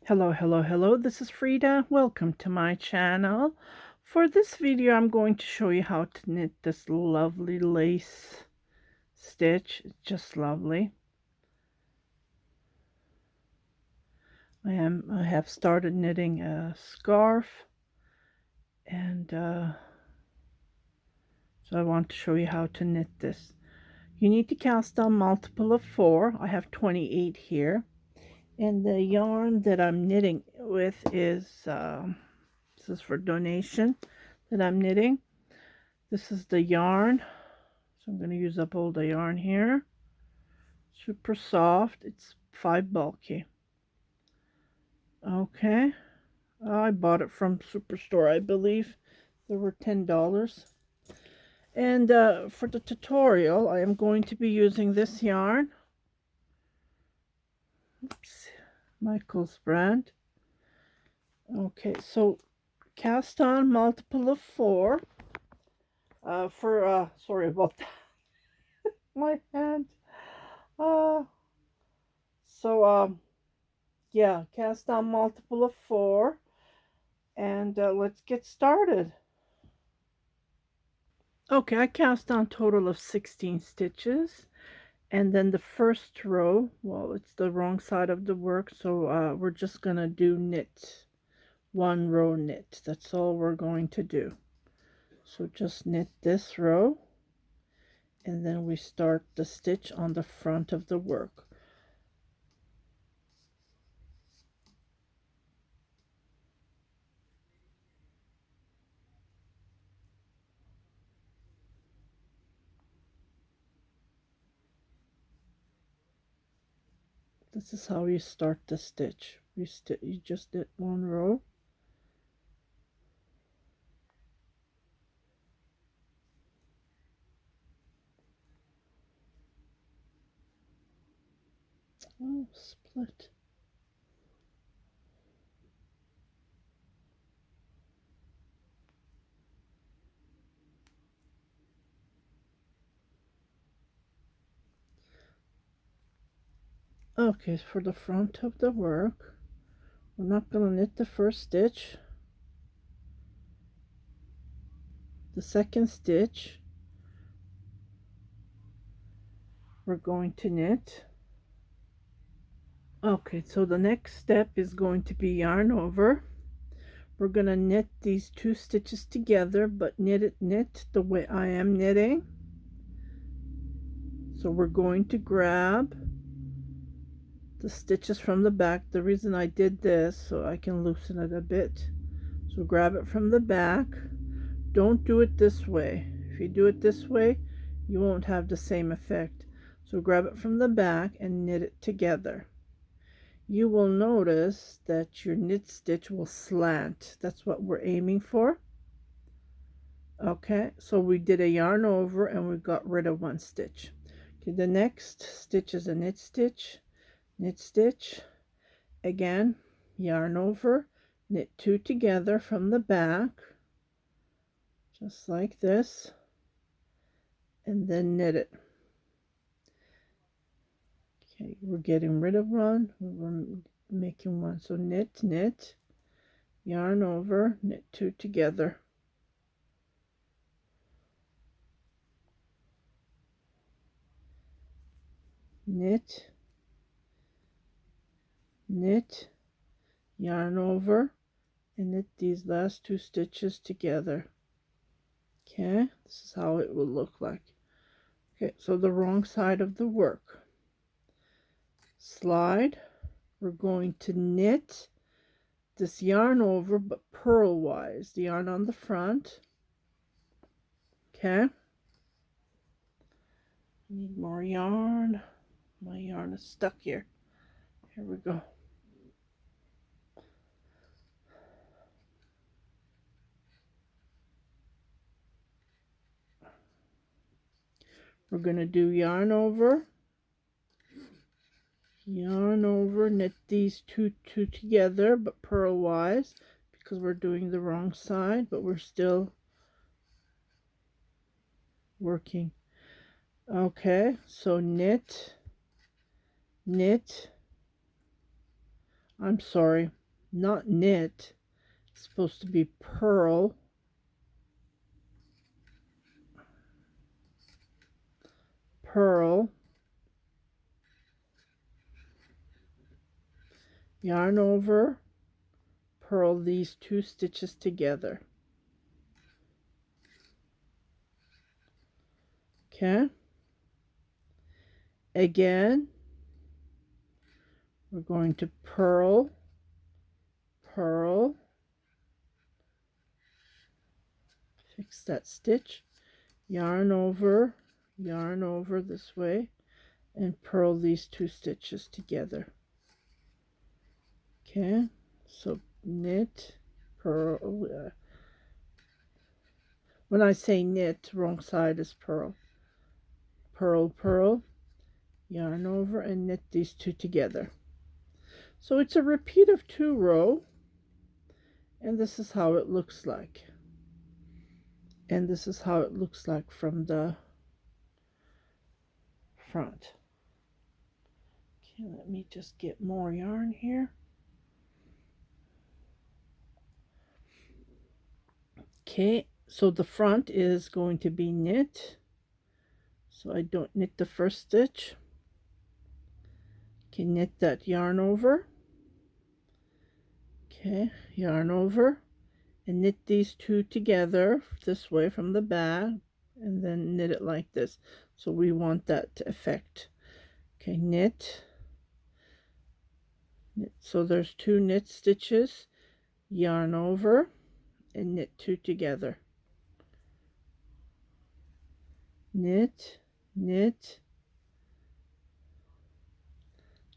Hello, hello, hello. This is Frida. Welcome to my channel. For this video, I'm going to show you how to knit this lovely lace stitch. It's just lovely. I have started knitting a scarf, and so I want to show you how to knit this. You need to cast on multiple of 4. I have 28 here, and the yarn that I'm knitting with is this is for donation that I'm knitting. This is the yarn, so I'm going to use up all the yarn here. Super soft. It's 5 bulky. Okay, I bought it from Superstore, I believe. They were $10. And for the tutorial, I am going to be using this yarn. Oops, Michael's brand. Okay, so cast on multiple of 4. Sorry about that. My hand. So yeah, cast on multiple of 4, and let's get started. Okay, I cast on total of 16 stitches, and then the first row, well, it's the wrong side of the work, so we're just gonna do knit, 1 row knit. That's all we're going to do. So just knit this row, and then we start the stitch on the front of the work. This is how you start the stitch. You just did 1 row. Oh, split. Okay, for the front of the work, we're not going to knit the first stitch. The second stitch, we're going to knit. Okay, so the next step is going to be yarn over. We're going to knit these 2 stitches together, but knit the way I am knitting. So we're going to grab the stitches from the back. The reason I did this, so I can loosen it a bit. So grab it from the back. Don't do it this way. If you do it this way, you won't have the same effect. So grab it from the back and knit it together. You will notice that your knit stitch will slant. That's what we're aiming for. Okay, so we did a yarn over and we got rid of 1 stitch. Okay, the next stitch is a knit stitch, again, yarn over, knit 2 together from the back, just like this, and then knit it. Okay, we're getting rid of 1, we're making 1, so knit, yarn over, knit 2 together. Knit, yarn over, and knit these last 2 stitches together. Okay, this is how it will look like. Okay, so the wrong side of the work. Slide. We're going to knit this yarn over, but purlwise. The yarn on the front. Okay. Need more yarn. My yarn is stuck here. Here we go. We're going to do yarn over, knit these two together, but purlwise, because we're doing the wrong side, but we're still working. Okay, so knit. I'm sorry, not knit. It's supposed to be purl. Purl. Yarn over, purl these 2 stitches together. Okay. Again, we're going to purl, purl, fix that stitch, yarn over this way, and purl these 2 stitches together. Okay, so knit, purl. When I say knit, wrong side is purl. Purl, purl, yarn over, and knit these 2 together. So it's a repeat of 2 row, and this is how it looks like. And this is how it looks like from the front. Okay, let me just get more yarn here. Okay, so the front is going to be knit. So I don't knit the first stitch. Okay, knit that yarn over. Okay, yarn over, and knit these 2 together this way from the back, and then knit it like this. So we want that effect. Okay, knit. So there's 2 knit stitches, yarn over, and knit 2 together. Knit, knit,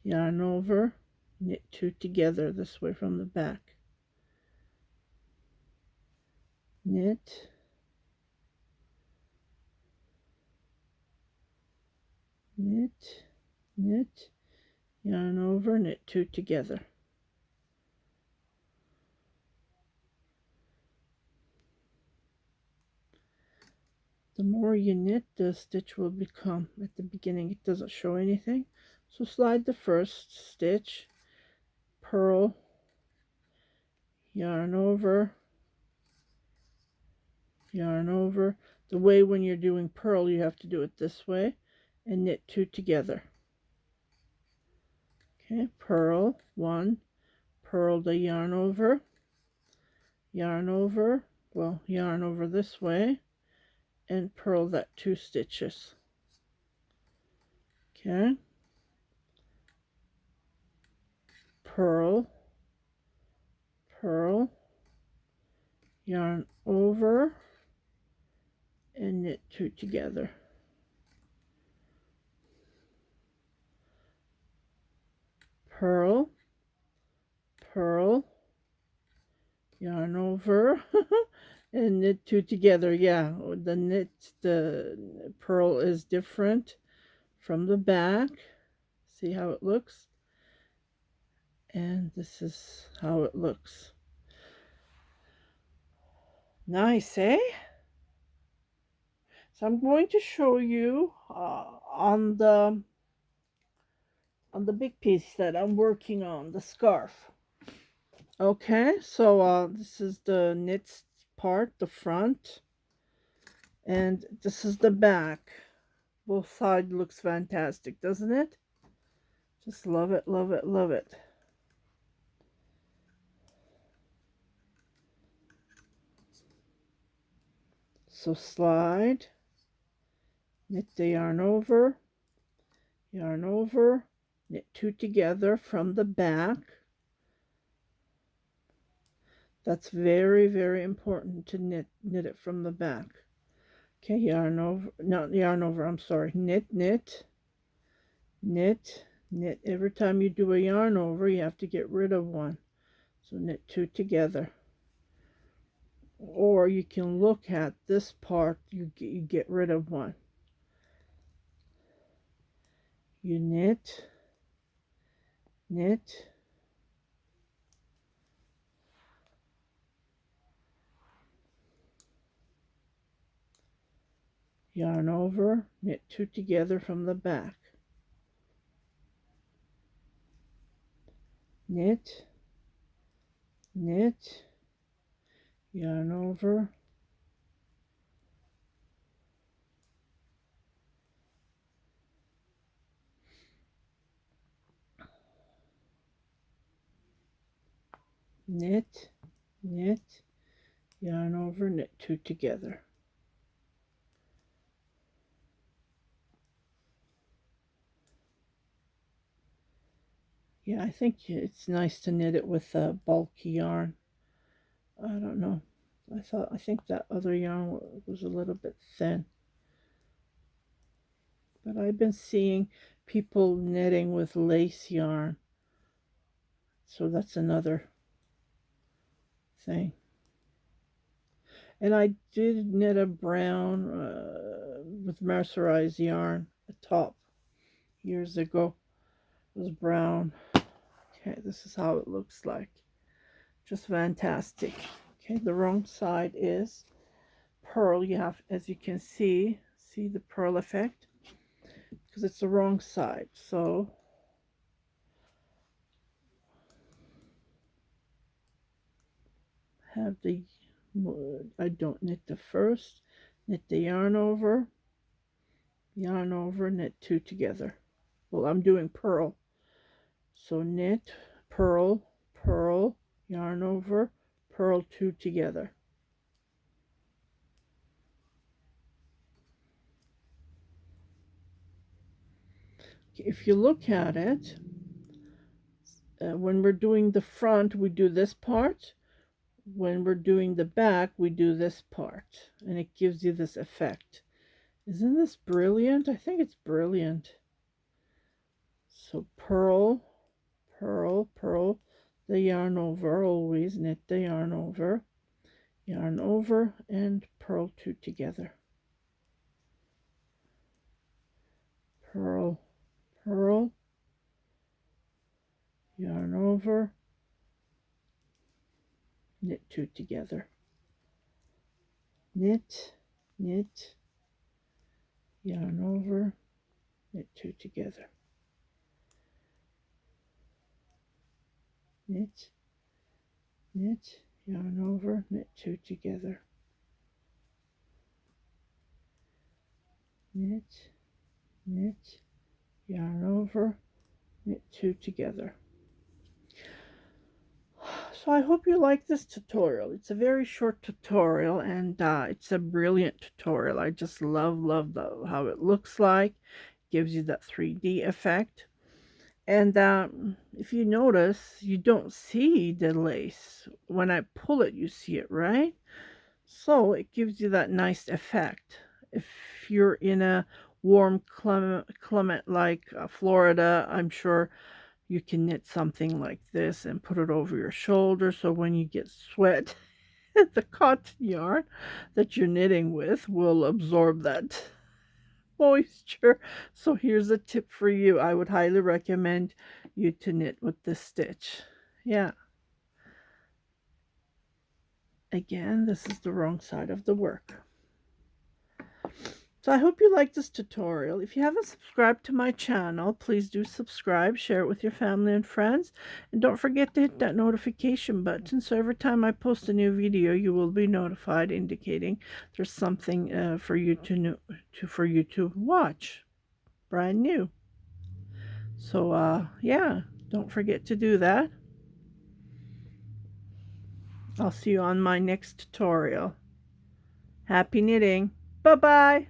yarn over, knit 2 together this way from the back. Knit, knit, knit, yarn over, knit 2 together. The more you knit, the stitch will become, at the beginning it doesn't show anything. So slide the first stitch, purl, yarn over, yarn over. The way when you're doing purl, you have to do it this way, and knit 2 together. Okay, purl 1, purl the yarn over, well, yarn over this way, and purl that 2 stitches. Okay, purl, purl, yarn over, and knit 2 together. Purl, purl, yarn over, and knit 2 together. Yeah, the purl is different from the back. See how it looks? And this is how it looks. Nice, eh? So I'm going to show you on the big piece that I'm working on, the scarf. Okay, so this is the knit part, the front, and this is the back. Both sides looks fantastic, doesn't it? Just love it, love it, love it. So slide, knit the yarn over, knit 2 together from the back. That's very, very important to knit it from the back. Okay, yarn over, not yarn over, I'm sorry, knit, knit, knit, knit. Every time you do a yarn over, you have to get rid of one. So knit 2 together. Or you can look at this part, you get rid of one. You knit, knit, yarn over, knit 2 together from the back. knit, knit, yarn over, knit, knit, yarn over, knit two together. Yeah, I think it's nice to knit it with a bulky yarn. I don't know. I think that other yarn was a little bit thin. But I've been seeing people knitting with lace yarn. So that's another thing. And I did knit a brown with mercerized yarn, a top, years ago. It was brown. Okay, this is how it looks like. Just fantastic. Okay, the wrong side is pearl. You have, as you can see the pearl effect? Because it's the wrong side. So have the, I don't knit the first, knit the yarn over, knit two together. Well, I'm doing pearl. So knit, pearl, pearl, yarn over, pearl two together. If you look at it, when we're doing the front, we do this part. When we're doing the back, we do this part. And it gives you this effect. Isn't this brilliant? I think it's brilliant. So pearl, pearl, pearl, the yarn over, always knit the yarn over, and pearl two together. Pearl, pearl, yarn over, knit two together. Knit, knit, yarn over, knit two together. Knit, knit, yarn over, knit two together. Knit, knit, yarn over, knit two together. So I hope you like this tutorial. It's a very short tutorial, and it's a brilliant tutorial. I just love how it looks like. Gives you that 3D effect. And if you notice, you don't see the lace. When I pull it, you see it, right? So it gives you that nice effect. If you're in a warm climate like Florida, I'm sure you can knit something like this and put it over your shoulder, so when you get sweat, the cotton yarn that you're knitting with will absorb that moisture. So here's a tip for you. I would highly recommend you to knit with this stitch. Yeah. Again, this is the wrong side of the work. So I hope you like this tutorial. If you haven't subscribed to my channel, please do subscribe, share it with your family and friends, and don't forget to hit that notification button so every time I post a new video you will be notified, indicating there's something for you to watch, brand new. So yeah, don't forget to do that. I'll see you on my next tutorial. Happy knitting. Bye bye.